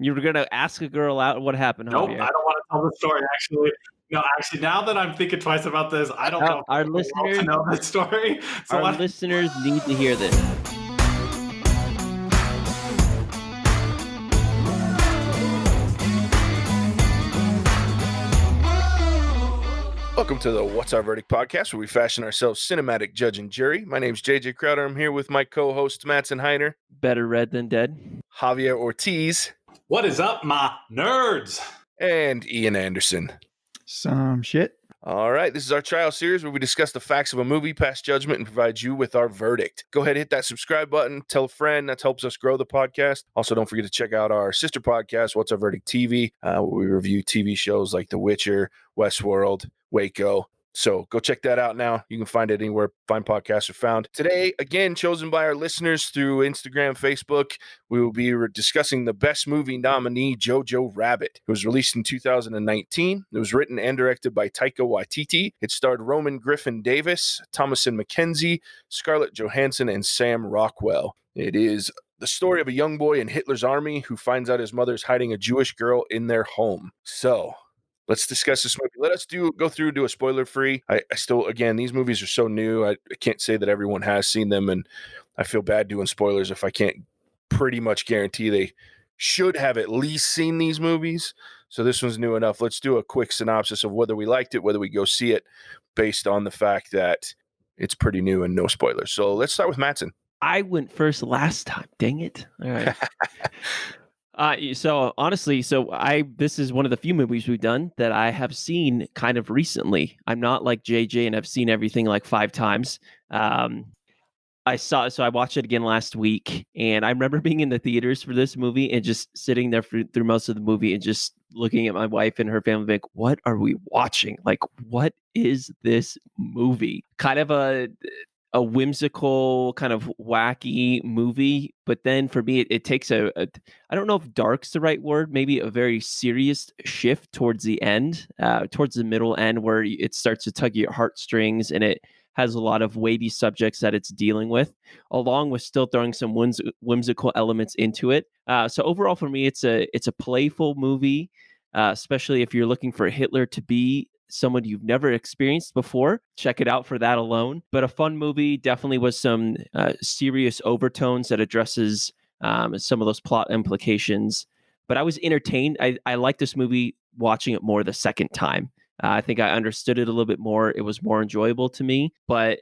You were gonna ask a girl out. What happened, Nope, Javier? I don't want to tell the story. Actually, no. Actually, now that I'm thinking twice about this, I don't know if I Our want the world to listeners, know this story. So our what? listeners need to hear this. Welcome to the What's Our Verdict podcast, where we fashion ourselves cinematic judge and jury. My name's JJ Crowder. I'm here with my co-hosts Mattson Heiner, Better read than dead. Javier Ortiz, What is up, my nerds? and Ian Anderson. Some shit. All right, this is our trial series where we discuss the facts of a movie, pass judgment, and provide you with our verdict. Go ahead, hit that subscribe button, tell a friend. That helps us grow the podcast. Also, don't forget to check out our sister podcast, What's Our Verdict TV, where we review TV shows like The Witcher, Westworld, Waco. So go check that out now. You can find it anywhere fine podcasts are found. Today, again, chosen by our listeners through Instagram, Facebook, we will be discussing the best movie nominee, JoJo Rabbit. It was released in 2019. It was written and directed by Taika Waititi. It starred Roman Griffin Davis, Thomasin McKenzie, Scarlett Johansson, and Sam Rockwell. It is the story of a young boy in Hitler's army who finds out his mother is hiding a Jewish girl in their home. So let's discuss this movie. Let us go through a spoiler-free. I still, again, these movies are so new. I can't say that everyone has seen them, and I feel bad doing spoilers if I can't pretty much guarantee they should have at least seen these movies. So this one's new enough. Let's do a quick synopsis of whether we liked it, whether we go see it, based on the fact that it's pretty new and no spoilers. So let's start with Mattson. I went first last time. Dang it! All right. So honestly, this is one of the few movies we've done that I have seen kind of recently. I'm not like JJ and I've seen everything like 5 times. I watched it again last week, and I remember being in the theaters for this movie and just sitting there through most of the movie and just looking at my wife and her family like, what are we watching? Like, what is this movie? Kind of a whimsical, kind of wacky movie, but then for me, it takes I don't know if dark's the right word, maybe a very serious shift towards the end, towards the middle end, where it starts to tug at your heartstrings, and it has a lot of weighty subjects that it's dealing with, along with still throwing some whimsical elements into it. So overall, for me, it's a playful movie, especially if you're looking for Hitler to be someone you've never experienced before. Check it out for that alone. But a fun movie, definitely with some serious overtones that addresses some of those plot implications. But I was entertained. I like this movie watching it more the second time. I think I understood it a little bit more. It was more enjoyable to me, but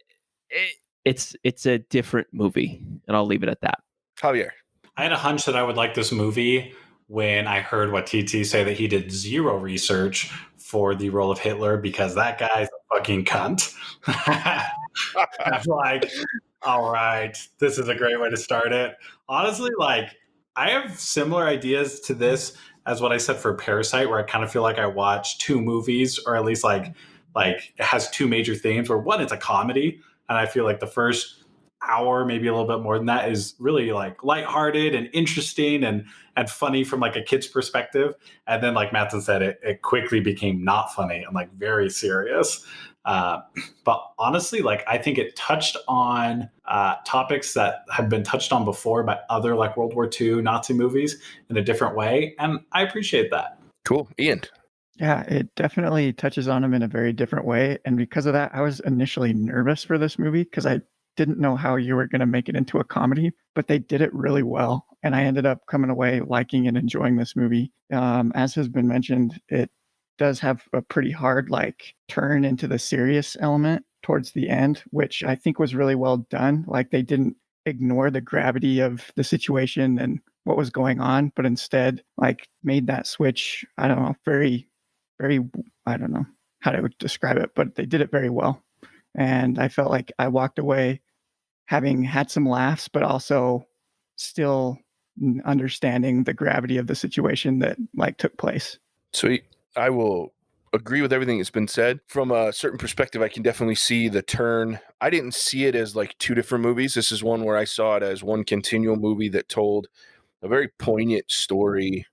it's a different movie, and I'll leave it at that. Javier. I had a hunch that I would like this movie when I heard what TT say that he did zero research for the role of Hitler, because that guy's a fucking cunt. I'm like, all right, this is a great way to start it. Honestly, like, I have similar ideas to this as what I said for Parasite, where I kind of feel like I watched 2 movies, or at least like it has 2 major themes, where one, it's a comedy, and I feel like the first hour, maybe a little bit more than that, is really like lighthearted and interesting and funny from like a kid's perspective. And then, like Mattson said, it quickly became not funny and like very serious. But honestly, like, I think it touched on topics that have been touched on before by other like World War II Nazi movies in a different way. And I appreciate that. Cool. Ian. Yeah, it definitely touches on them in a very different way. And because of that, I was initially nervous for this movie because I didn't know how you were going to make it into a comedy, but they did it really well. And I ended up coming away liking and enjoying this movie. As has been mentioned, it does have a pretty hard like turn into the serious element towards the end, which I think was really well done. Like, they didn't ignore the gravity of the situation and what was going on, but instead like made that switch, I don't know, very, very, I don't know how to describe it, but they did it very well. And I felt like I walked away having had some laughs, but also still understanding the gravity of the situation that like took place. Sweet. I will agree with everything that's been said. From a certain perspective, I can definitely see the turn. I didn't see it as like 2 different movies. This is one where I saw it as one continual movie that told a very poignant story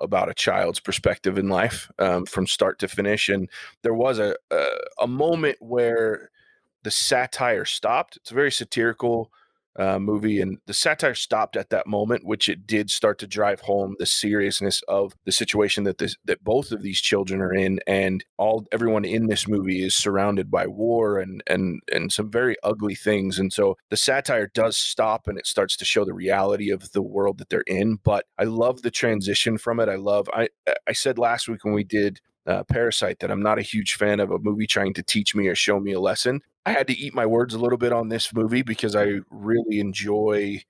about a child's perspective in life, from start to finish. And there was a moment where the satire stopped. It's a very satirical movie, and the satire stopped at that moment, which it did start to drive home the seriousness of the situation that both of these children are in, and everyone in this movie is surrounded by war and some very ugly things. And so the satire does stop and it starts to show the reality of the world that they're in. But I love the transition from it. I said last week when we did Parasite that I'm not a huge fan of a movie trying to teach me or show me a lesson. I had to eat my words a little bit on this movie because I really enjoy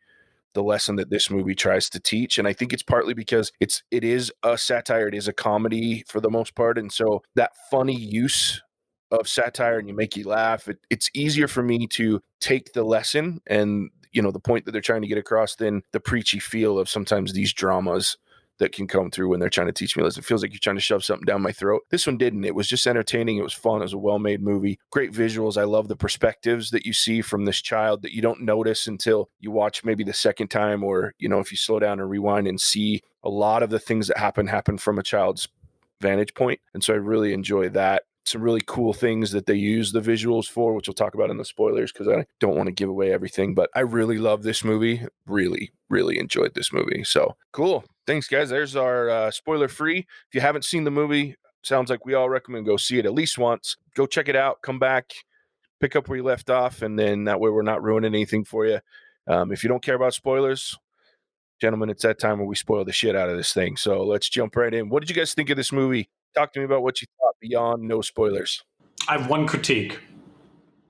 the lesson that this movie tries to teach. And I think it's partly because it is a satire, it is a comedy for the most part. And so that funny use of satire and you make you laugh, it's easier for me to take the lesson and the point that they're trying to get across than the preachy feel of sometimes these dramas that can come through when they're trying to teach me. It feels like you're trying to shove something down my throat. This one didn't. It was just entertaining. It was fun. It was a well-made movie. Great visuals. I love the perspectives that you see from this child that you don't notice until you watch maybe the second time, or, if you slow down and rewind and see a lot of the things that happen from a child's vantage point. And so I really enjoy that. Some really cool things that they use the visuals for, which we'll talk about in the spoilers because I don't want to give away everything, but I really love this movie. Really, really enjoyed this movie. So cool. Thanks, guys. There's our spoiler free. If you haven't seen the movie, sounds like we all recommend go see it at least once. Go check it out. Come back, pick up where you left off, and then that way we're not ruining anything for you. If you don't care about spoilers, gentlemen, it's that time where we spoil the shit out of this thing. So let's jump right in. What did you guys think of this movie? Talk to me about what you thought beyond no spoilers. I have one critique,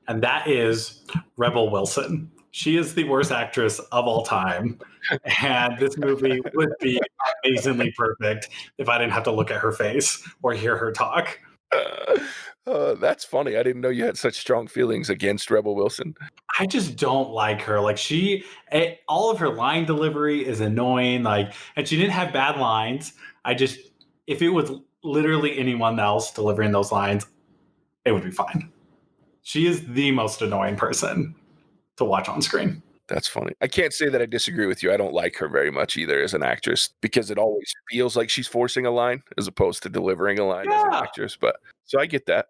and that is Rebel Wilson. She is the worst actress of all time, and this movie would be amazingly perfect if I didn't have to look at her face or hear her talk. That's funny. I didn't know you had such strong feelings against Rebel Wilson. I just don't like her. Like all of her line delivery is annoying. And she didn't have bad lines. If it was literally anyone else delivering those lines, it would be fine. She is the most annoying person to watch on screen. That's funny. I can't say that I disagree with you. I don't like her very much either as an actress because it always feels like she's forcing a line as opposed to delivering a line as an actress. But so I get that.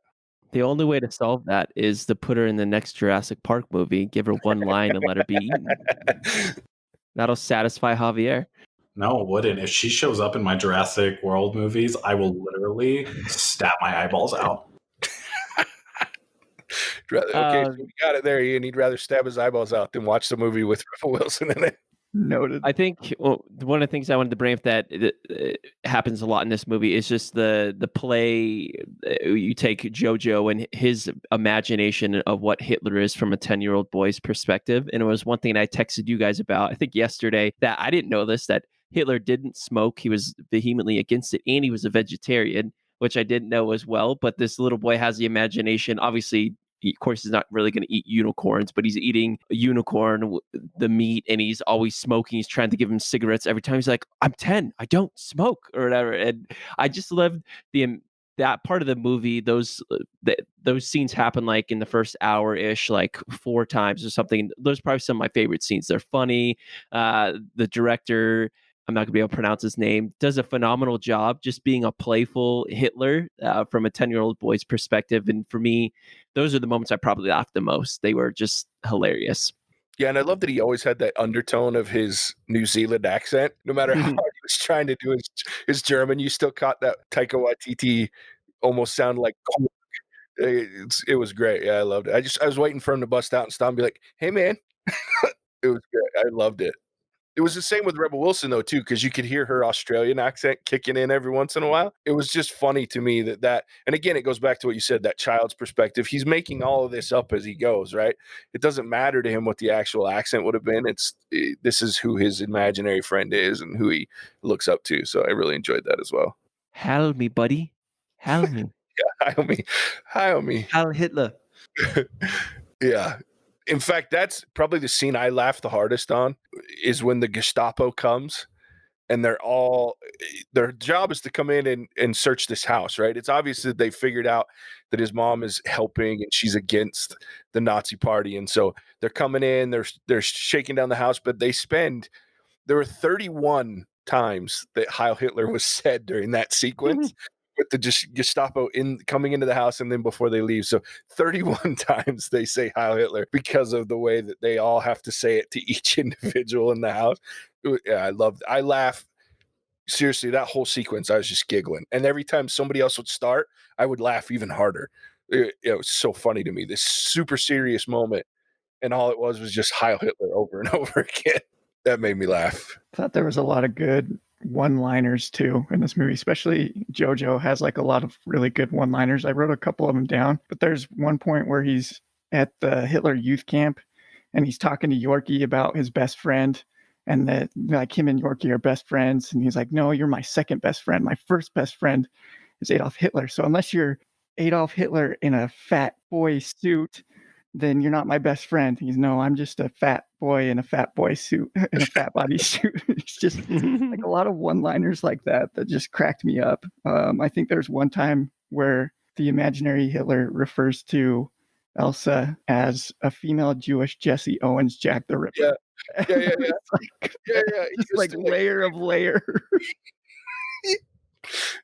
The only way to solve that is to put her in the next Jurassic Park movie, give her one line and let her be eaten. That'll satisfy Javier. No, it wouldn't. If she shows up in my Jurassic World movies, I will literally stab my eyeballs out. Okay, so we got it there, Ian. He'd rather stab his eyeballs out than watch the movie with Rebel Wilson in it. Noted. I think one of the things I wanted to bring up that happens a lot in this movie is just the play. You take JoJo and his imagination of what Hitler is from a 10-year-old boy's perspective. And it was one thing I texted you guys about, I think yesterday, that I didn't know this, that Hitler didn't smoke. He was vehemently against it, and he was a vegetarian, which I didn't know as well. But this little boy has the imagination. Obviously, of course, he's not really going to eat unicorns, but he's eating a unicorn, the meat, and he's always smoking. He's trying to give him cigarettes every time. He's like, I'm 10, I don't smoke, or whatever. And I just loved that part of the movie. Those scenes happen like in the first hour-ish, like 4 times or something. Those are probably some of my favorite scenes. They're funny. The director, I'm not going to be able to pronounce his name, does a phenomenal job just being a playful Hitler from a 10-year-old boy's perspective. And for me, those are the moments I probably laughed the most. They were just hilarious. Yeah, and I love that he always had that undertone of his New Zealand accent. No matter how hard he was trying to do his German, you still caught that Taika Waititi almost sound like it was great. Yeah, I loved it. I was waiting for him to bust out and stop and be like, hey, man. It was great. I loved it. It was the same with Rebel Wilson, though, too, because you could hear her Australian accent kicking in every once in a while. It was just funny to me that, and again, it goes back to what you said, that child's perspective. He's making all of this up as he goes, right? It doesn't matter to him what the actual accent would have been. This is who his imaginary friend is and who he looks up to. So I really enjoyed that as well. Hell me, buddy. Hell me. Yeah, Heil me. Heil Hitler. Yeah. In fact, that's probably the scene I laughed the hardest on is when the Gestapo comes and their job is to come in and search this house, right? It's obvious that they figured out that his mom is helping and she's against the Nazi party. And so they're coming in, they're shaking down the house, but there were 31 times that Heil Hitler was said during that sequence, with the Gestapo coming into the house and then before they leave. So 31 times they say Heil Hitler because of the way that they all have to say it to each individual in the house. Yeah, I laugh. Seriously, that whole sequence, I was just giggling. And every time somebody else would start, I would laugh even harder. It was so funny to me, this super serious moment. And all it was just Heil Hitler over and over again. That made me laugh. I thought there was a lot of good one-liners too in this movie, especially JoJo has like a lot of really good one-liners. I wrote a couple of them down, but there's one point where he's at the Hitler youth camp and he's talking to Yorkie about his best friend and that like him and Yorkie are best friends. And he's like, no, you're my second best friend. My first best friend is Adolf Hitler. So unless you're Adolf Hitler in a fat boy suit, then you're not my best friend. He's no, I'm just a fat boy in a fat boy suit, in a fat body suit. It's just like a lot of one-liners like that just cracked me up. I think there's one time where the imaginary Hitler refers to Elsa as a female Jewish Jesse Owens Jack the Ripper. Yeah. Yeah. Just like layer of layer.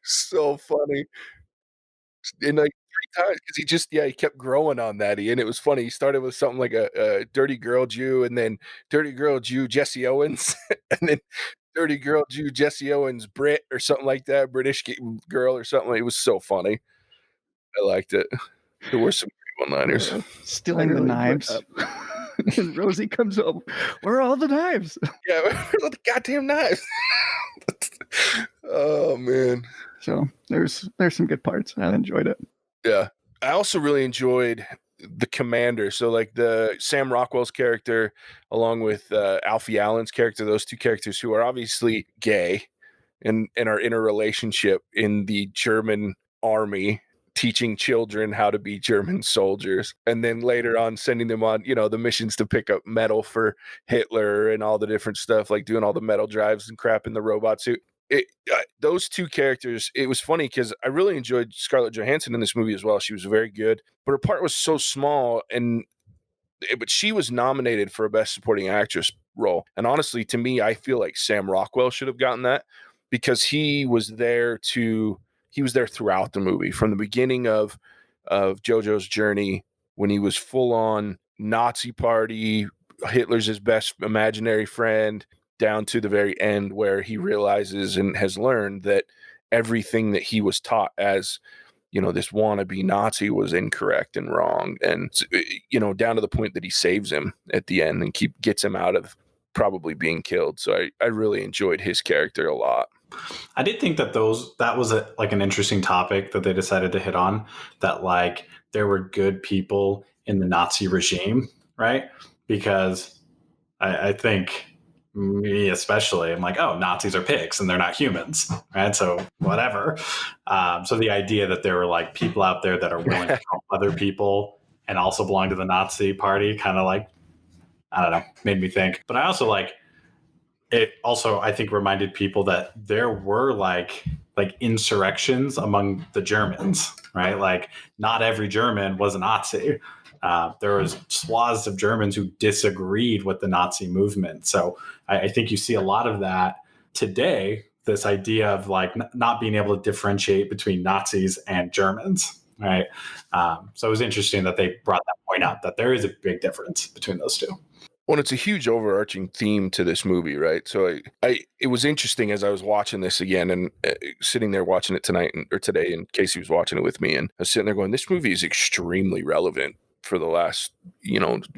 So funny. And like 3 times because he kept growing on that. And it was funny. He started with something like a dirty girl Jew, and then dirty girl Jew Jesse Owens, and then dirty girl Jew Jesse Owens Brit or something like that, British girl or something. It was so funny. I liked it. There were some great one-liners. Stealing the knives. And Rosie comes up. Where are all the knives? Yeah, where are all the goddamn knives? Oh man. So there's some good parts. I enjoyed it. Yeah. I also really enjoyed the commander. So like the Sam Rockwell's character along with Alfie Allen's character, those two characters who are obviously gay and are in a relationship in the German army, teaching children how to be German soldiers, and then later on sending them on, the missions to pick up metal for Hitler and all the different stuff, like doing all the metal drives and crap in the robot suit. Those two characters, it was funny because I really enjoyed Scarlett Johansson in this movie as well. She was very good, but her part was so small, but she was nominated for a Best Supporting Actress role. And honestly, to me, I feel like Sam Rockwell should have gotten that because he was there throughout the movie, from the beginning of JoJo's journey when he was full on Nazi party, Hitler's his best imaginary friend, down to the very end where he realizes and has learned that everything that he was taught as, this wannabe Nazi was incorrect and wrong. And, down to the point that he saves him at the end and gets him out of probably being killed. So I really enjoyed his character a lot. I did think that was an interesting topic that they decided to hit on, that like there were good people in the Nazi regime, right? Because I think me especially, I'm like, oh, Nazis are pigs and they're not humans, right? So whatever. So the idea that there were like people out there that are willing to help other people and also belong to the Nazi party kind of like, I don't know, made me think. But I also it also, I think, reminded people that there were like insurrections among the Germans, right? Like not every German was a Nazi. There was swaths of Germans who disagreed with the Nazi movement. So I think you see a lot of that today, this idea of like not being able to differentiate between Nazis and Germans, right? So it was interesting that they brought that point up, that there is a big difference between those two. Well, it's a huge overarching theme to this movie, right? So it was interesting as I was watching this again and sitting there watching it today, and Casey was watching it with me, and I was sitting there going, this movie is extremely relevant for the last,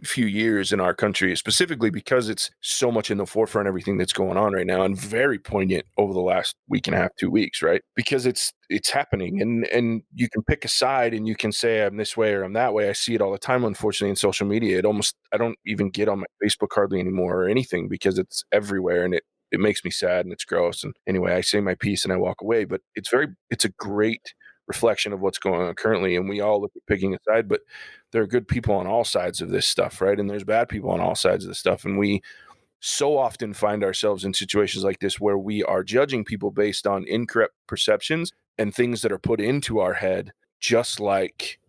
few years in our country, specifically because it's so much in the forefront, everything that's going on right now, and very poignant over the last week and a half, 2 weeks, right? Because it's happening, and you can pick a side and you can say I'm this way or I'm that way. I see it all the time, unfortunately, in social media. I don't even get on my Facebook hardly anymore or anything because it's everywhere, and it makes me sad and it's gross. And anyway, I say my piece and I walk away, but it's a great reflection of what's going on currently, and we all look at picking a side, but there are good people on all sides of this stuff, right? And there's bad people on all sides of this stuff, and we so often find ourselves in situations like this where we are judging people based on incorrect perceptions and things that are put into our head, just like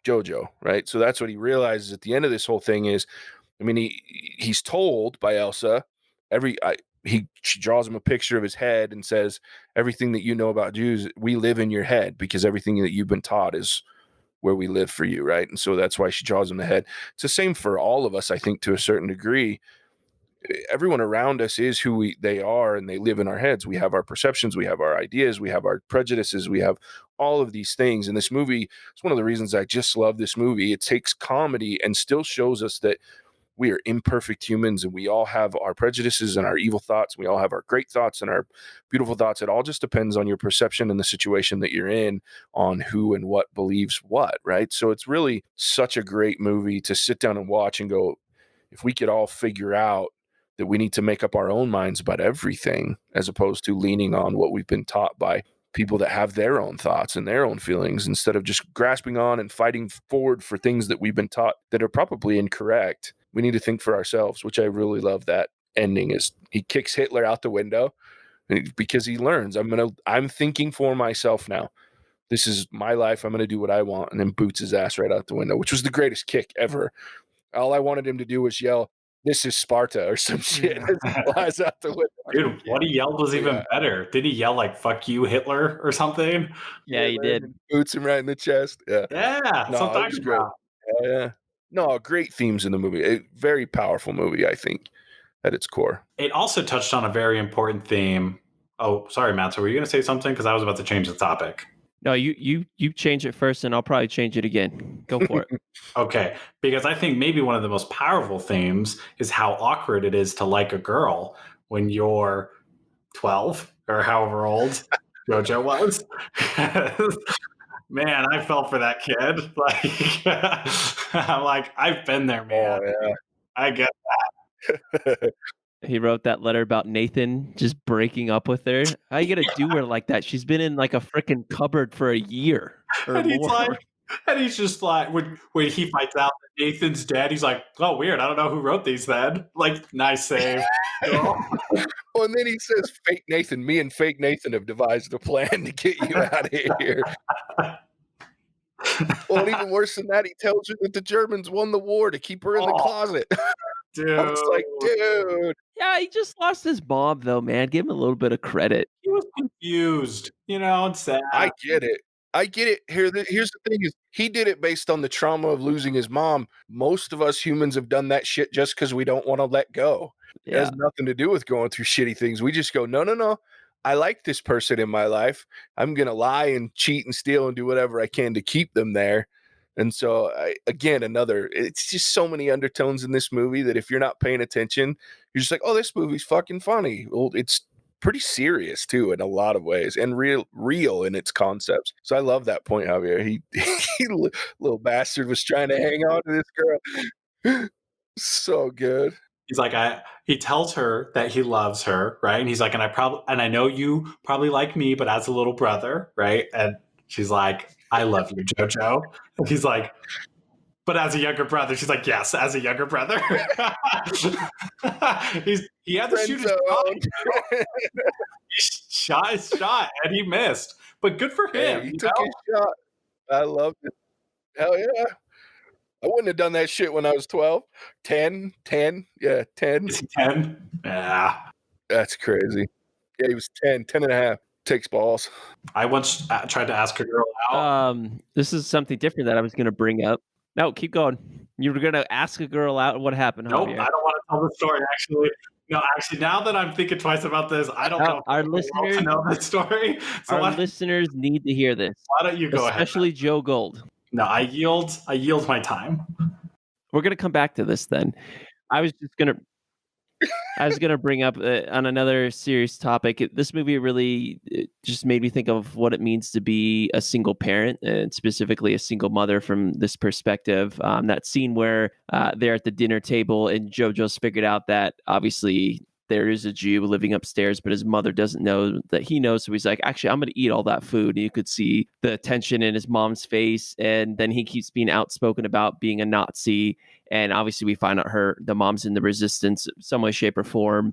JoJo, right? So that's what he realizes at the end of this whole thing is, I mean, he's told by Elsa, she draws him a picture of his head and says, everything that you know about Jews, we live in your head because everything that you've been taught is where we live for you, right? And so that's why she draws him the head. It's the same for all of us, I think, to a certain degree. Everyone around us is who they are, and they live in our heads. We have our perceptions, we have our ideas, we have our prejudices, we have all of these things. And this movie, it's one of the reasons I just love this movie. It takes comedy and still shows us that we are imperfect humans, and we all have our prejudices and our evil thoughts. We all have our great thoughts and our beautiful thoughts. It all just depends on your perception and the situation that you're in, on who and what believes what, right? So it's really such a great movie to sit down and watch and go, if we could all figure out that we need to make up our own minds about everything, as opposed to leaning on what we've been taught by people that have their own thoughts and their own feelings, instead of just grasping on and fighting forward for things that we've been taught that are probably incorrect. We need to think for ourselves, which I really love. That ending is he kicks Hitler out the window because he learns, I'm thinking for myself now. This is my life. I'm going to do what I want. And then boots his ass right out the window, which was the greatest kick ever. All I wanted him to do was yell, "This is Sparta," or some shit as he flies out the window. Dude, what he yelled was even better. Did he yell like "fuck you, Hitler" or something? Yeah, he did. Boots him right in the chest. Yeah. Yeah, No, it was great. Yeah. No, great themes in the movie. A very powerful movie, I think, at its core. It also touched on a very important theme. Oh, sorry, Matt. So were you going to say something? Because I was about to change the topic. No, you change it first, and I'll probably change it again. Go for it. Okay, because I think maybe one of the most powerful themes is how awkward it is to like a girl when you're 12 or however old JoJo was. Man, I fell for that kid. Like, I'm like, I've been there, man. Oh, yeah. I get that. He wrote that letter about Nathan just breaking up with her. How you gonna do her like that? She's been in like a freaking cupboard for a year or and he's more. like, and he's just like, when he finds out that Nathan's dead, he's like, oh, weird. I don't know who wrote these then. Like, nice save. Well, and then he says, fake Nathan, me and fake Nathan have devised a plan to get you out of here. Well, and even worse than that, he tells her that the Germans won the war to keep her in the closet. Dude. I was like, dude. Yeah, he just lost his mom though, man. Give him a little bit of credit. He was confused, and sad. I get it. Here's the thing is, he did it based on the trauma of losing his mom. Most of us humans have done that shit just because we don't want to let go. Yeah. It has nothing to do with going through shitty things. We just go, no. I like this person in my life. I'm going to lie and cheat and steal and do whatever I can to keep them there. And so, it's just so many undertones in this movie that if you're not paying attention, you're just like, oh, this movie's fucking funny. Well, it's pretty serious too in a lot of ways, and real in its concepts. So I love that point, Javier. He little bastard was trying to hang on to this girl. So good. He's like, he tells her that he loves her, right? And he's like, and I know you probably like me, but as a little brother, right? And she's like, I love you, JoJo. And he's like, but as a younger brother. She's like, yes, as a younger brother. He had to shoot his shot. He shot his shot and he missed. But good for him. Hey, he took his shot. I loved it. Hell yeah. I wouldn't have done that shit when I was 12. 10. Yeah, 10. Is he 10? Yeah. That's crazy. Yeah, he was 10 and a half. Takes balls. I once tried to ask a girl out. This is something different that I was going to bring up. No, keep going. You were going to ask a girl out. What happened? Nope, Javier? I don't want to tell the story, actually. No, actually, now that I'm thinking twice about this, I don't know if our listeners know that story. So our listeners need to hear this. Why don't you go ahead? Especially Joe Gold. No, I yield my time. We're going to come back to this then. I was going to bring up on another serious topic. This movie really just made me think of what it means to be a single parent, and specifically a single mother from this perspective. That scene where they're at the dinner table and JoJo's figured out that obviously there is a Jew living upstairs, but his mother doesn't know that he knows. So he's like, actually, I'm going to eat all that food. And you could see the tension in his mom's face. And then he keeps being outspoken about being a Nazi. And obviously we find out the mom's in the resistance some way, shape, or form.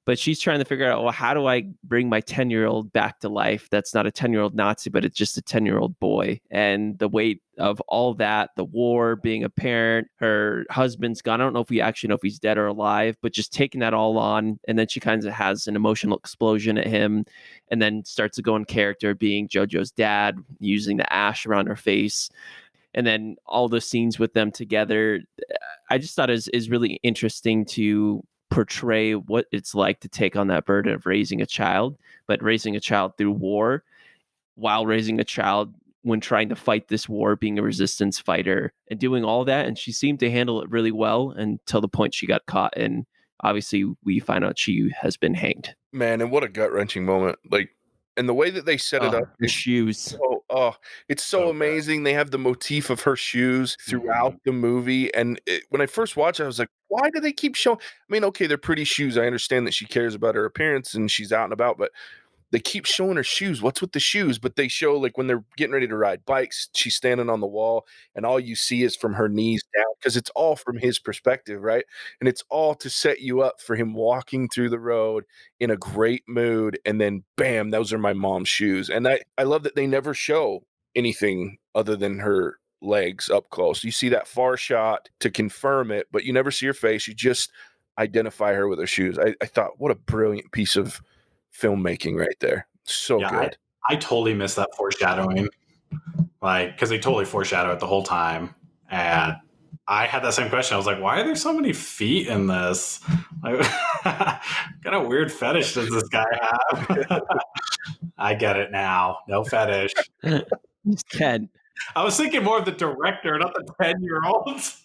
But she's trying to figure out, well, how do I bring my 10-year-old back to life? That's not a 10-year-old Nazi, but it's just a 10-year-old boy. And the weight of all that, the war, being a parent, her husband's gone. I don't know if we actually know if he's dead or alive, but just taking that all on. And then she kind of has an emotional explosion at him and then starts to go in character being JoJo's dad, using the ash around her face. And then all the scenes with them together, I just thought is really interesting to portray what it's like to take on that burden of raising a child, but raising a child through war while raising a child when trying to fight this war, being a resistance fighter and doing all that. And she seemed to handle it really well until the point she got caught. And obviously we find out she has been hanged. Man, and what a gut-wrenching moment. Like, and the way that they set it up. The shoes. It's so amazing. They have the motif of her shoes throughout the movie. And when I first watched it, I was like, why do they keep showing? I mean, okay, they're pretty shoes. I understand that she cares about her appearance and she's out and about, but they keep showing her shoes. What's with the shoes? But they show, like, when they're getting ready to ride bikes, she's standing on the wall and all you see is from her knees down, because it's all from his perspective, right? And it's all to set you up for him walking through the road in a great mood. And then bam, those are my mom's shoes. And I love that they never show anything other than her legs up close. You see that far shot to confirm it, but you never see her face. You just identify her with her shoes. I thought, what a brilliant piece of filmmaking right there. So good. I totally missed that foreshadowing, like, because they totally foreshadow it the whole time. And I had that same question. I was like, why are there so many feet in this? Like, what kind of weird fetish does this guy have? I get it now. No fetish. He's 10. I was thinking more of the director, not the 10-year-olds.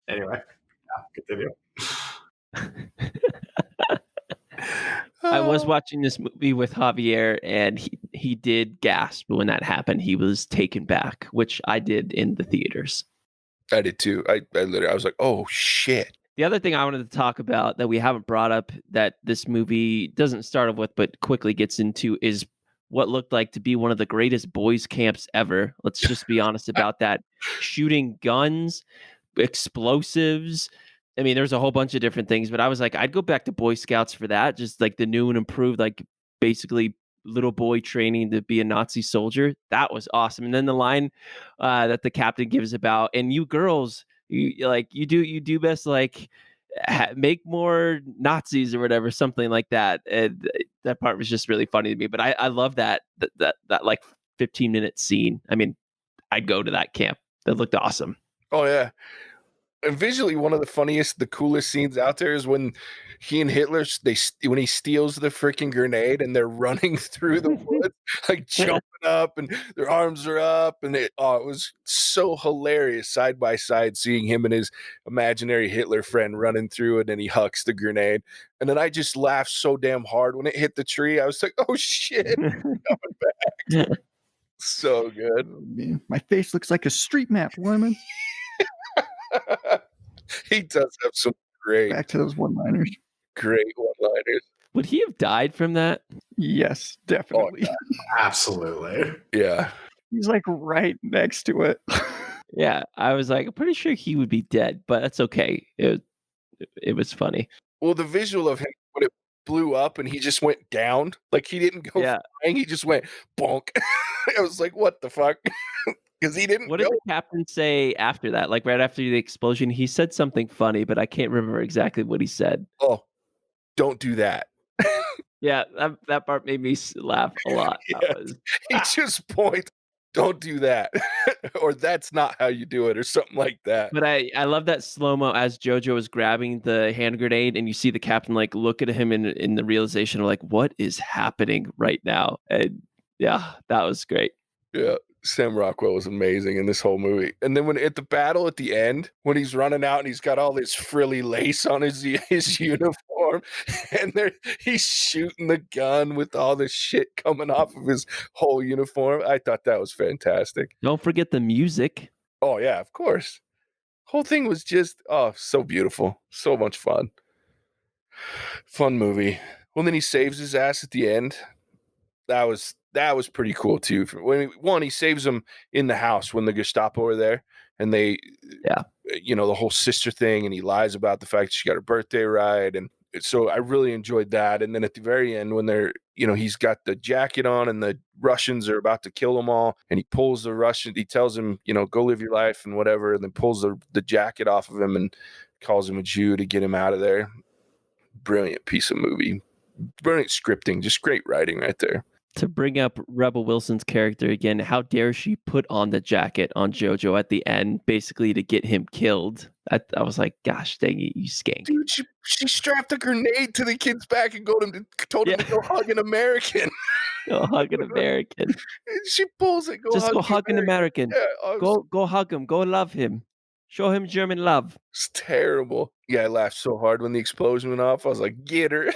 Anyway, continue. I was watching this movie with Javier, and he did gasp when that happened. He was taken back, which I did in the theaters. I did too. I was like, oh shit. The other thing I wanted to talk about that we haven't brought up that this movie doesn't start off with, but quickly gets into, is what looked like to be one of the greatest boys' camps ever. Let's just be honest about that. Shooting guns, explosives. I mean, there's a whole bunch of different things, but I was like, I'd go back to Boy Scouts for that. Just like the new and improved, like basically little boy training to be a Nazi soldier. That was awesome. And then the line that the captain gives about, and you girls, you do best, like make more Nazis or whatever, something like that. And that part was just really funny to me. But I love that like 15-minute scene. I mean, I'd go to that camp. That looked awesome. Oh yeah. And visually, one of the funniest, the coolest scenes out there is when he and Hitler, when he steals the freaking grenade and they're running through the woods, like jumping up and their arms are up. And it was so hilarious side by side, seeing him and his imaginary Hitler friend running through it, and he hucks the grenade. And then I just laughed so damn hard when it hit the tree. I was like, oh shit, it's coming back. So good. My face looks like a street map, woman. He does have some back to those one-liners. Great one-liners. Would he have died from that? Yes, definitely. Oh, absolutely. Yeah. He's like right next to it. Yeah, I was like, I'm pretty sure he would be dead, but that's okay. It was funny. Well, the visual of him when it blew up and he just went down, like he didn't go flying, he just went bonk. I was like, what the fuck? Because he didn't. What did the captain say after that? Like right after the explosion, he said something funny, but I can't remember exactly what he said. Oh, don't do that. Yeah, that part made me laugh a lot. Yeah. He just points, don't do that. Or that's not how you do it, or something like that. But I love that slow-mo as JoJo is grabbing the hand grenade and you see the captain like look at him in the realization of like, what is happening right now? And yeah, that was great. Yeah. Sam Rockwell was amazing in this whole movie. And then when at the battle at the end, when he's running out and he's got all this frilly lace on his uniform, and he's shooting the gun with all this shit coming off of his whole uniform. I thought that was fantastic. Don't forget the music. Oh yeah, of course. Whole thing was just so beautiful. So much fun. Fun movie. Well, then he saves his ass at the end. That was pretty cool too. When he saves him in the house when the Gestapo are there, and they, the whole sister thing, and he lies about the fact she got her birthday right, and So I really enjoyed that. And then at the very end, when they're, he's got the jacket on and the Russians are about to kill them all, and he pulls the Russian, he tells him, go live your life and whatever, and then pulls the jacket off of him and calls him a Jew to get him out of there. Brilliant piece of movie. Brilliant scripting, just great writing right there. To bring up Rebel Wilson's character again, how dare she put on the jacket on JoJo at the end, basically to get him killed. I was like, gosh dang it, you skank. Dude, she strapped a grenade to the kid's back and told him to go hug an American. Go hug an American. She pulls it. Go hug an American. Yeah, go hug him. Go love him. Show him German love. It's terrible. Yeah, I laughed so hard when the explosion went off. I was like, get her.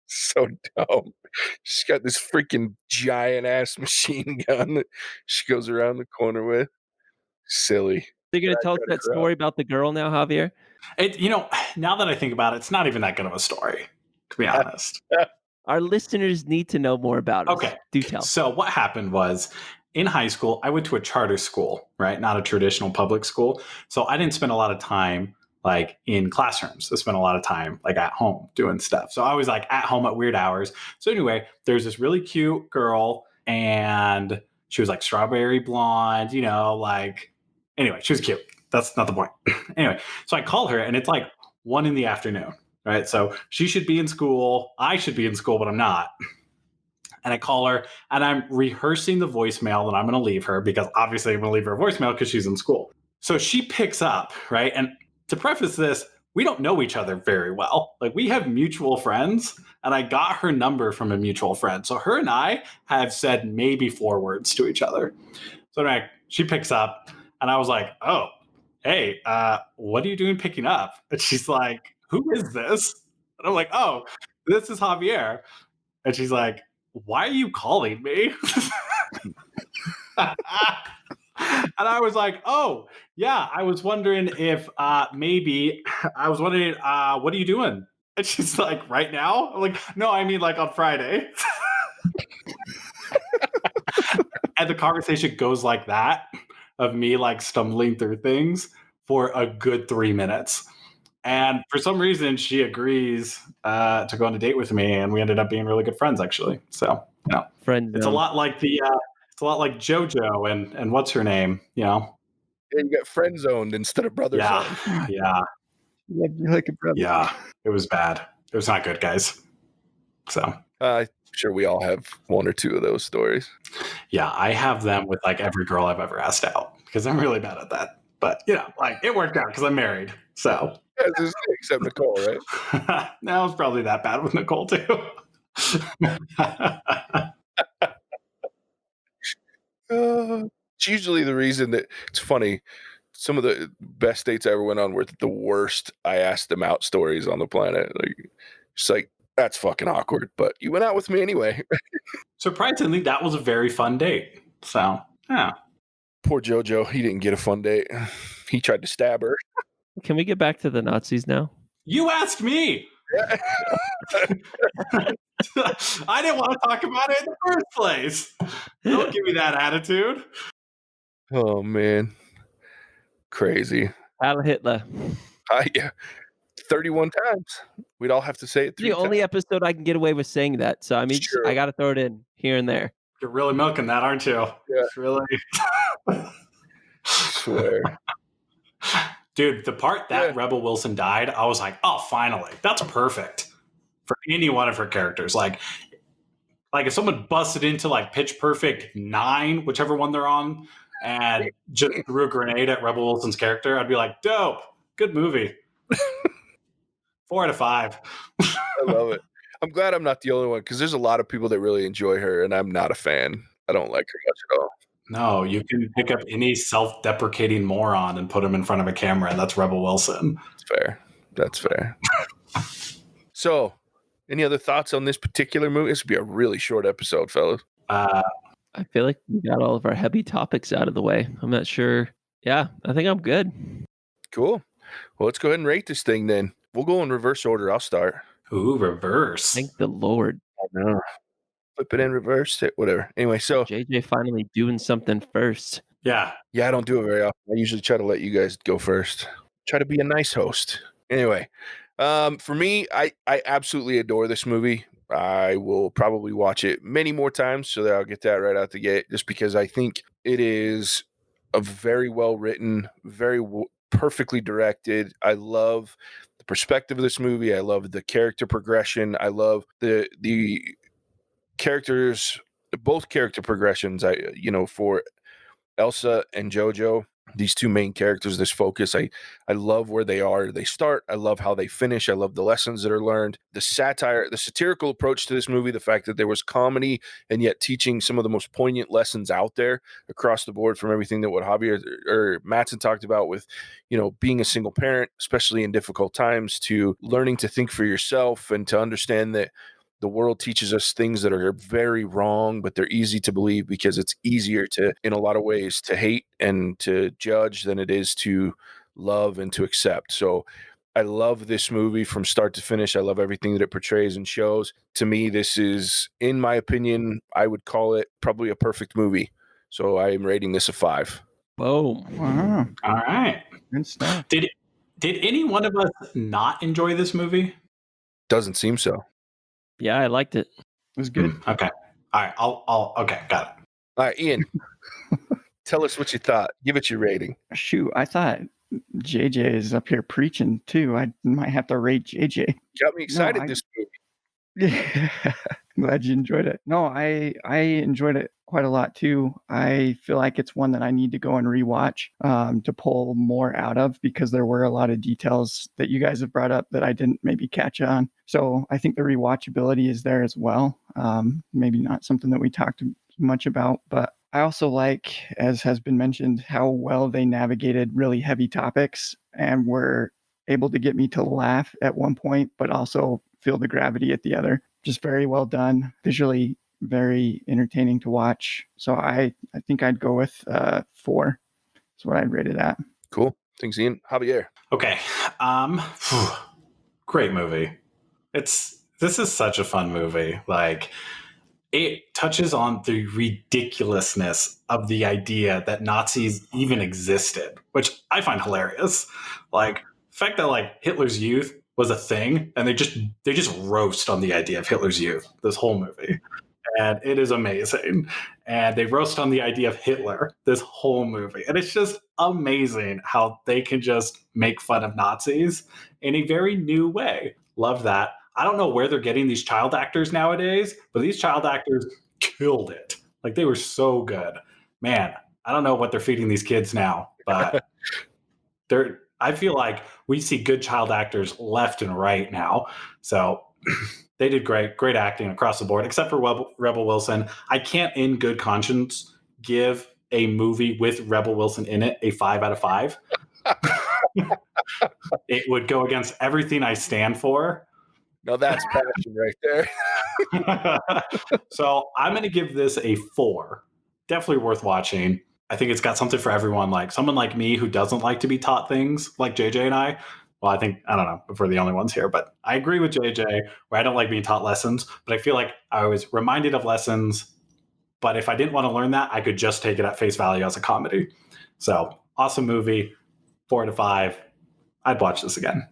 So dumb. She's got this freaking giant ass machine gun that she goes around the corner with. Silly. They're going to tell us that story about the girl now, Javier? Now that I think about it, it's not even that good of a story, to be honest. Our listeners need to know more about it. Okay. Do tell. So what happened was, in high school, I went to a charter school, right? Not a traditional public school. So I didn't spend a lot of time like in classrooms. I spent a lot of time like at home doing stuff. So I was like at home at weird hours. So anyway, there's this really cute girl and she was like strawberry blonde, anyway, she was cute. That's not the point. Anyway, so I call her and it's like 1 p.m, right? So she should be in school. I should be in school, but I'm not. And I call her and I'm rehearsing the voicemail that I'm going to leave her because obviously I'm going to leave her a voicemail because she's in school. So she picks up, right? And to preface this, we don't know each other very well. Like we have mutual friends and I got her number from a mutual friend. So her and I have said maybe 4 words to each other. So anyway, she picks up and I was like, oh, hey, what are you doing picking up? And she's like, who is this? And I'm like, oh, this is Javier. And she's like, why are you calling me? And I was like, oh, yeah, I was wondering if what are you doing? And she's like, right now? I'm like, no, I mean like on Friday. And the conversation goes like that, of me like stumbling through things for a good 3 minutes. And for some reason, she agrees to go on a date with me, and we ended up being really good friends, actually. So, Friend it's a lot like it's a lot like JoJo and what's her name, Yeah, you got friend zoned instead of brother zoned. Yeah. Yeah, you're like a brother. Yeah, it was bad. It was not good, guys. So I'm sure we all have 1 or 2 of those stories. yeah, I have them with like every girl I've ever asked out because I'm really bad at that. But like it worked out because I'm married. So except Nicole, right? Now it's probably that bad with Nicole too. It's usually the reason that it's funny. Some of the best dates I ever went on were the worst I asked them out stories on the planet. Like, it's like, that's fucking awkward, but you went out with me anyway. Surprisingly, that was a very fun date. So, yeah. Poor JoJo, he didn't get a fun date. He tried to stab her. Can we get back to the Nazis now? You asked me. I didn't want to talk about it in the first place. Don't give me that attitude. Oh, man. Crazy. Adolf Hitler. Yeah. 31 times. We'd all have to say it 3 The times. only episode I can get away with saying that. So, I mean, Sure. I got to throw it in here and there. You're really milking that, aren't you? Yeah. It's really. I swear. Dude, the part that Rebel Wilson died, I was like, oh, finally. That's perfect for any one of her characters. Like if someone busted into like Pitch Perfect 9, whichever one they're on, and just threw a grenade at Rebel Wilson's character, I'd be like, dope. Good movie. 4 out of 5. I love it. I'm glad I'm not the only one because there's a lot of people that really enjoy her, and I'm not a fan. I don't like her much at all. No, you can pick up any self-deprecating moron and put him in front of a camera, and that's Rebel Wilson. That's fair. So, any other thoughts on this particular movie? This would be a really short episode, fellas. I feel like we got all of our heavy topics out of the way. I'm not sure. Yeah, I think I'm good. Cool. Well, let's go ahead and rate this thing then. We'll go in reverse order. I'll start. Ooh, reverse. Thank the Lord. I know. Flip it in, reverse it, whatever. Anyway, so JJ finally doing something first. Yeah. I don't do it very often. I usually try to let you guys go first. Try to be a nice host. Anyway, For me, I absolutely adore this movie. I will probably watch it many more times so that I'll get that right out the gate, just because I think it is a very well written, perfectly directed. I love the perspective of this movie. I love the character progression. I love the characters, both character progressions. For Elsa and JoJo, these two main characters, this focus, I love where they start. I love how they finish. I love the lessons that are learned, the satirical approach to this movie, the fact that there was comedy and yet teaching some of the most poignant lessons out there across the board, from everything that what Javier or Mattson talked about with, being a single parent, especially in difficult times, to learning to think for yourself and to understand that the world teaches us things that are very wrong, but they're easy to believe because it's easier in a lot of ways, to hate and to judge than it is to love and to accept. So I love this movie from start to finish. I love everything that it portrays and shows. To me, this is, in my opinion, I would call it probably a perfect movie. So I am rating this a 5. Boom. Wow. All right. Good stuff. Did any one of us not enjoy this movie? Doesn't seem so. Yeah, I liked it. It was good. Okay. All right. I'll okay, got it. All right, Ian, tell us what you thought. Give it your rating. Shoot, I thought JJ is up here preaching too. I might have to rate JJ. Got me excited this movie. Yeah. Glad you enjoyed it. No, I enjoyed it quite a lot too. I feel like it's one that I need to go and rewatch to pull more out of, because there were a lot of details that you guys have brought up that I didn't maybe catch on. So I think the rewatchability is there as well. Maybe not something that we talked much about, but I also like, as has been mentioned, how well they navigated really heavy topics and were able to get me to laugh at one point, but also feel the gravity at the other. Just very well done, visually very entertaining to watch. So I think I'd go with 4. That's what I'd rate it at. Cool. Thanks, Ian. Javier. Okay. Great movie. This is such a fun movie. Like, it touches on the ridiculousness of the idea that Nazis even existed, which I find hilarious. Like, the fact that like Hitler's Youth was a thing, and they just roast on the idea of Hitler's Youth this whole movie, and it is amazing. And they roast on the idea of Hitler this whole movie, and it's just amazing how they can just make fun of Nazis in a very new way. Love that. I don't know where they're getting these child actors nowadays, but these child actors killed it. Like, they were so good. Man, I don't know what they're feeding these kids now, but I feel like we see good child actors left and right now. So they did great acting across the board, except for Rebel Wilson. I can't in good conscience give a movie with Rebel Wilson in it a 5 out of 5. It would go against everything I stand for. Now that's passion right there. So I'm going to give this a 4. Definitely worth watching. I think it's got something for everyone. Like someone like me who doesn't like to be taught things, like JJ and I. Well, I don't know if we're the only ones here, but I agree with JJ where I don't like being taught lessons, but I feel like I was reminded of lessons. But if I didn't want to learn that, I could just take it at face value as a comedy. So awesome movie, 4 out of 5. I'd watch this again.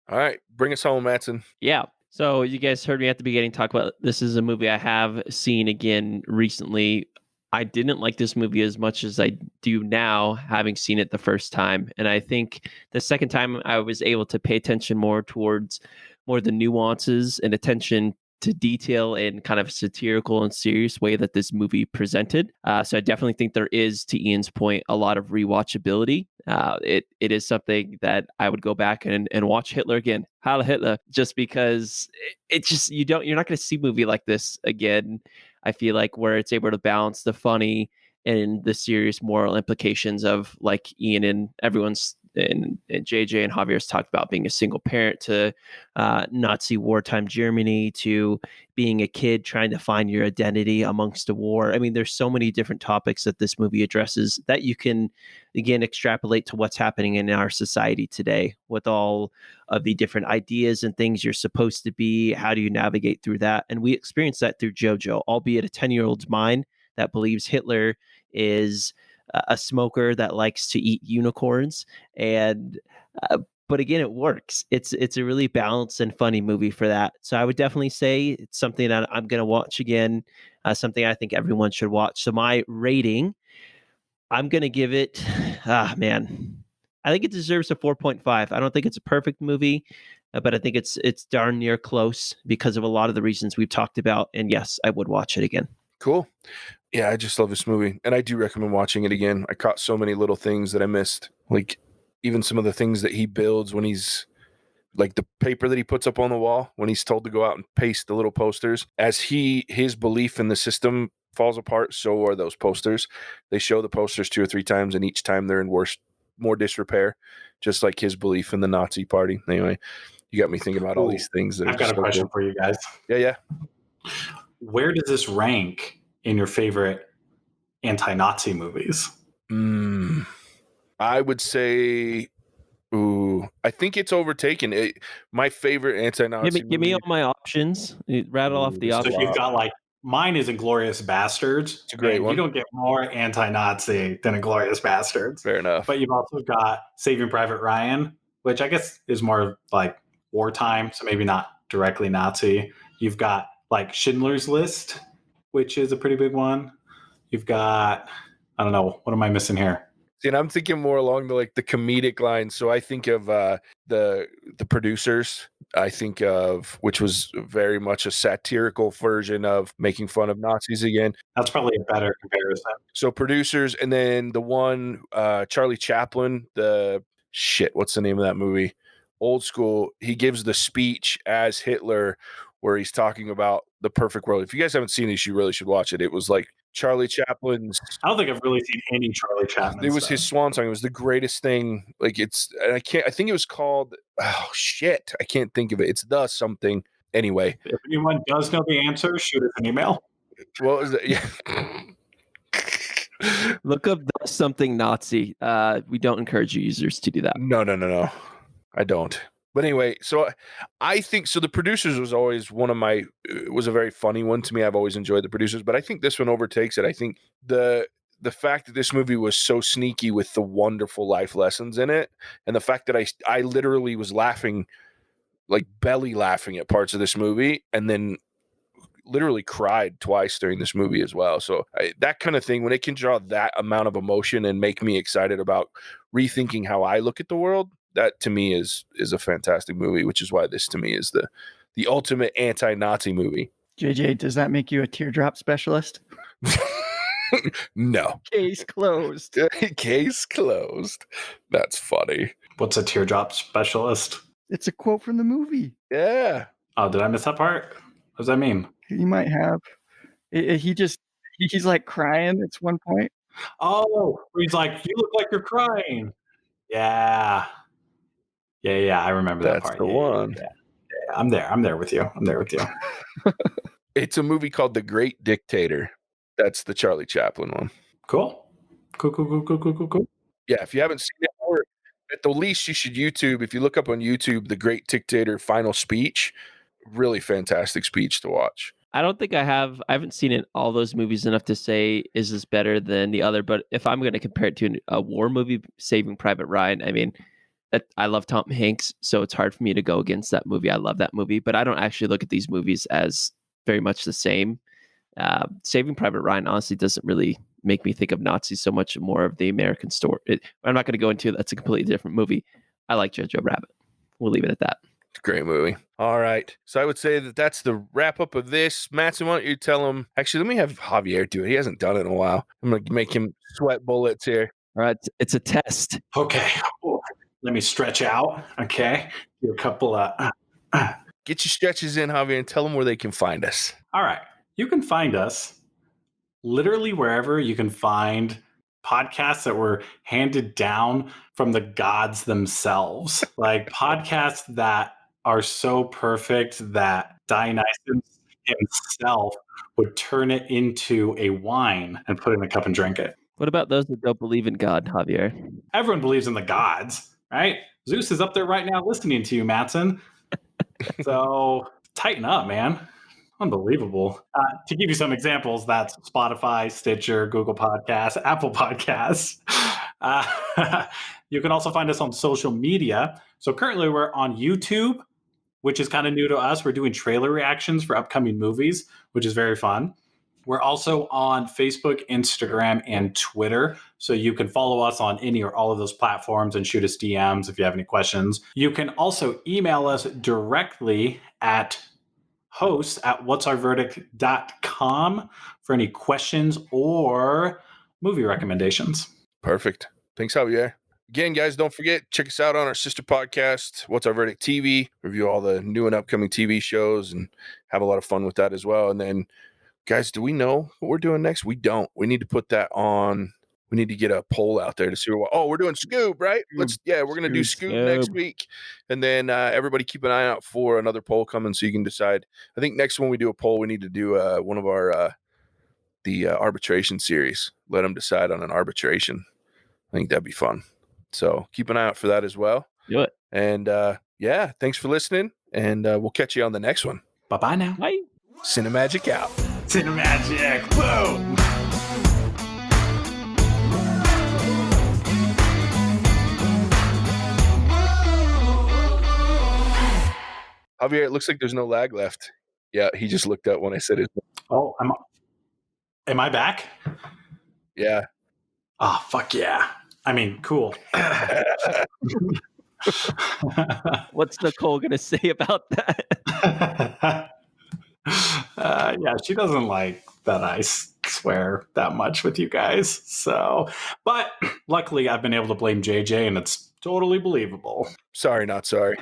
All right, bring us home, Mattson. Yeah. So you guys heard me at the beginning talk about this is a movie I have seen again recently. I didn't like this movie as much as I do now, having seen it the first time. And I think the second time I was able to pay attention more towards more the nuances and attention to detail in kind of a satirical and serious way that this movie presented. So I definitely think there is, to Ian's point, a lot of rewatchability. It is something that I would go back and watch Hitler again. Heil Hitler, just because it just you're not going to see a movie like this again. I feel like where it's able to balance the funny and the serious moral implications of, like Ian and everyone's and JJ and Javier's talked about, being a single parent, to Nazi wartime Germany, to being a kid trying to find your identity amongst a war. I mean, there's so many different topics that this movie addresses that you can, again, extrapolate to what's happening in our society today with all of the different ideas and things you're supposed to be. How do you navigate through that? And we experience that through JoJo, albeit a 10-year-old's mind that believes Hitler is a smoker that likes to eat unicorns. And but again, it works. It's a really balanced and funny movie for that. So I would definitely say it's something that I'm going to watch again, something I think everyone should watch. So my rating, I'm going to give it, man, I think it deserves a 4.5. I don't think it's a perfect movie, but I think it's darn near close because of a lot of the reasons we've talked about. And yes, I would watch it again. Cool. Yeah, I just love this movie, and I do recommend watching it again. I caught so many little things that I missed, like even some of the things that he builds when he's like the paper that he puts up on the wall when he's told to go out and paste the little posters. As his belief in the system falls apart, so are those posters. They show the posters 2 or 3 times, and each time they're in more disrepair, just like his belief in the Nazi party. Anyway, you got me thinking about all these things that I've got a question for you guys. Yeah. Where does this rank in your favorite anti-Nazi movies? I would say, I think it's overtaken. My favorite anti-Nazi Give me all my options. Rattle off the So options. you've got like, mine is Inglourious Bastards. It's a great one. You don't get more anti-Nazi than Inglourious Bastards. Fair enough. But you've also got Saving Private Ryan, which I guess is more like wartime, so maybe not directly Nazi. You've got like Schindler's List, which is a pretty big one. You've got, I don't know, what am I missing here? And I'm thinking more along the comedic lines. So I think of the Producers. I think of, which was very much a satirical version of making fun of Nazis again. That's probably a better comparison. So Producers, and then the one Charlie Chaplin. What's the name of that movie? Old School. He gives the speech as Hitler, where he's talking about the perfect world. If you guys haven't seen this, you really should watch it. It was like Charlie Chaplin's. I don't think I've really seen any Charlie Chaplin. It was his swan song. It was the greatest thing. Like I think it was called, oh shit, I can't think of it. It's the something. Anyway. If anyone does know the answer, shoot us an email. What was it? Yeah. Look up the something Nazi. We don't encourage users to do that. No. I don't. But anyway, so I think so. The Producers was always was a very funny one to me. I've always enjoyed the Producers, but I think this one overtakes it. I think the fact that this movie was so sneaky with the wonderful life lessons in it, and the fact that I literally was laughing, like belly laughing at parts of this movie, and then literally cried twice during this movie as well. So that kind of thing, when it can draw that amount of emotion and make me excited about rethinking how I look at the world, that to me is a fantastic movie, which is why this to me is the ultimate anti-Nazi movie. JJ, does that make you a teardrop specialist? No. Case closed. Case closed. That's funny. What's a teardrop specialist? It's a quote from the movie. Yeah. Oh, did I miss that part? What does that mean? You might have. He's like crying at one point. Oh, he's like, you look like you're crying. Yeah. I remember that part. That's the one. Yeah. I'm there with you. It's a movie called The Great Dictator. That's the Charlie Chaplin one. Cool. Yeah, if you haven't seen it, or at the least you should YouTube. If you look up on YouTube, The Great Dictator Final Speech, really fantastic speech to watch. I don't think I haven't seen it, all those movies enough to say, is this better than the other? But if I'm going to compare it to a war movie, Saving Private Ryan, I mean, I love Tom Hanks, so it's hard for me to go against that movie. I love that movie, but I don't actually look at these movies as very much the same. Saving Private Ryan honestly doesn't really make me think of Nazis so much, more of the American story. I'm not going to go into it. That's a completely different movie. I like JoJo Rabbit. We'll leave it at that. It's a great movie. All right. So I would say that's the wrap up of this. Matson, why don't you tell him? Actually, let me have Javier do it. He hasn't done it in a while. I'm going to make him sweat bullets here. All right. It's a test. Okay. Let me stretch out. Okay. Do a couple of. Get your stretches in, Javier, and tell them where they can find us. All right. You can find us literally wherever you can find podcasts that were handed down from the gods themselves, like podcasts that are so perfect that Dionysus himself would turn it into a wine and put it in a cup and drink it. What about those that don't believe in God, Javier? Everyone believes in the gods, right? Zeus is up there right now listening to you, Matson. So tighten up, man. Unbelievable. To give you some examples, that's Spotify, Stitcher, Google Podcasts, Apple Podcasts. You can also find us on social media. So currently we're on YouTube, which is kind of new to us. We're doing trailer reactions for upcoming movies, which is very fun. We're also on Facebook, Instagram, and Twitter. So you can follow us on any or all of those platforms and shoot us DMs if you have any questions. You can also email us directly at hosts@whatsourverdict.com for any questions or movie recommendations. Perfect. Thanks, Javier. Again, guys, don't forget, check us out on our sister podcast, What's Our Verdict TV. Review all the new and upcoming TV shows and have a lot of fun with that as well. And then, guys, do we know what we're doing next? We don't. We need to put that on. We need to get a poll out there to see what. Oh, we're doing Scoob, right? We're going to do Scoob next week. And then everybody keep an eye out for another poll coming so you can decide. I think next when we do a poll, we need to do one of our the arbitration series. Let them decide on an arbitration. I think that'd be fun. So keep an eye out for that as well. Do it. And thanks for listening. And we'll catch you on the next one. Bye-bye now. Bye. Cinemagic out. Cinemagic. Boom. Javier, it looks like there's no lag left. Yeah, he just looked up when I said it. Oh, am I back? Yeah. Oh, fuck yeah. I mean, cool. What's Nicole going to say about that? Yeah, she doesn't like that I swear that much with you guys. So, but luckily I've been able to blame JJ and it's totally believable. Sorry, not sorry.